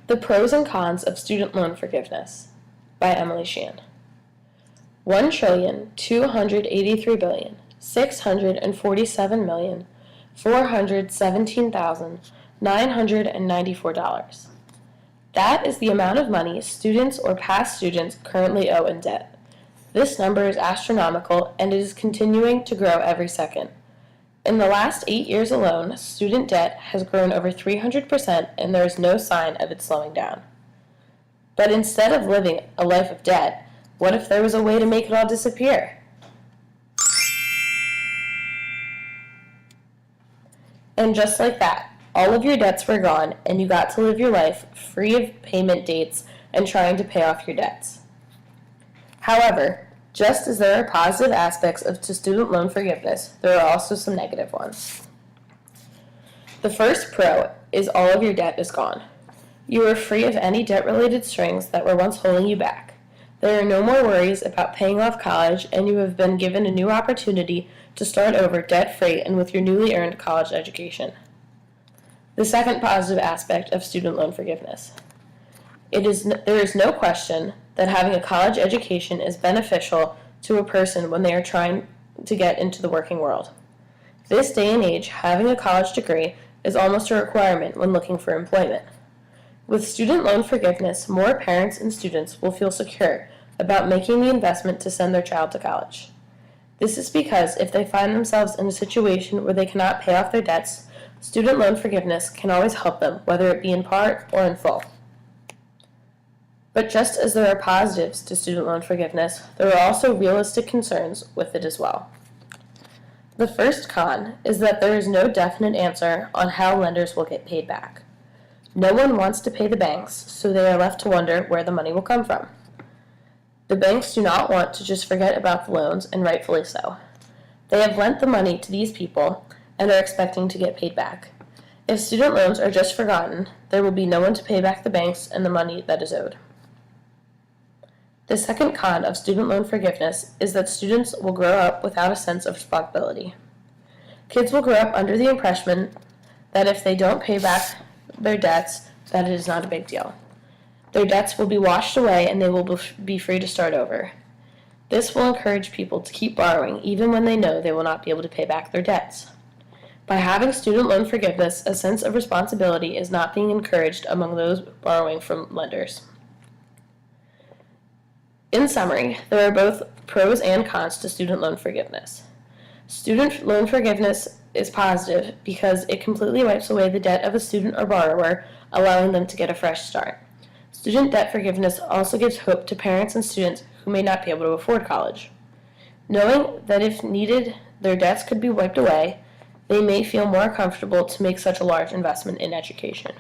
The Pros and Cons of Student Loan Forgiveness by Emily Shan. 1,283,647,417,994. That is the amount of money students or past students currently owe in debt. This number is astronomical and it is continuing to grow every second. In the last 8 years alone, student debt has grown over 300% and there is no sign of it slowing down. But instead of living a life of debt, what if there was a way to make it all disappear? And just like that, all of your debts were gone and you got to live your life free of payment dates and trying to pay off your debts. However, just as there are positive aspects to student loan forgiveness, there are also some negative ones. The first pro is all of your debt is gone. You are free of any debt-related strings that were once holding you back. There are no more worries about paying off college, and you have been given a new opportunity to start over debt-free and with your newly earned college education. The second positive aspect of student loan forgiveness. There is no question that having a college education is beneficial to a person when they are trying to get into the working world. This day and age, having a college degree is almost a requirement when looking for employment. With student loan forgiveness, more parents and students will feel secure about making the investment to send their child to college. This is because if they find themselves in a situation where they cannot pay off their debts, student loan forgiveness can always help them, whether it be in part or in full. But just as there are positives to student loan forgiveness, there are also realistic concerns with it as well. The first con is that there is no definite answer on how lenders will get paid back. No one wants to pay the banks, so they are left to wonder where the money will come from. The banks do not want to just forget about the loans, and rightfully so. They have lent the money to these people and are expecting to get paid back. If student loans are just forgotten, there will be no one to pay back the banks and the money that is owed. The second con of student loan forgiveness is that students will grow up without a sense of responsibility. Kids will grow up under the impression that if they don't pay back their debts, that it is not a big deal. Their debts will be washed away and they will be free to start over. This will encourage people to keep borrowing even when they know they will not be able to pay back their debts. By having student loan forgiveness, a sense of responsibility is not being encouraged among those borrowing from lenders. In summary, there are both pros and cons to student loan forgiveness. Student loan forgiveness is positive because it completely wipes away the debt of a student or borrower, allowing them to get a fresh start. Student debt forgiveness also gives hope to parents and students who may not be able to afford college. Knowing that if needed, their debts could be wiped away, they may feel more comfortable to make such a large investment in education.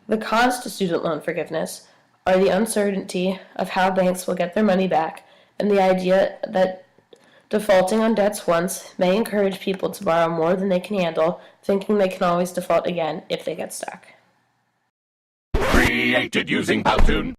The cons to student loan forgiveness are the uncertainty of how banks will get their money back and the idea that defaulting on debts once may encourage people to borrow more than they can handle, thinking they can always default again if they get stuck. Created using Powtoon.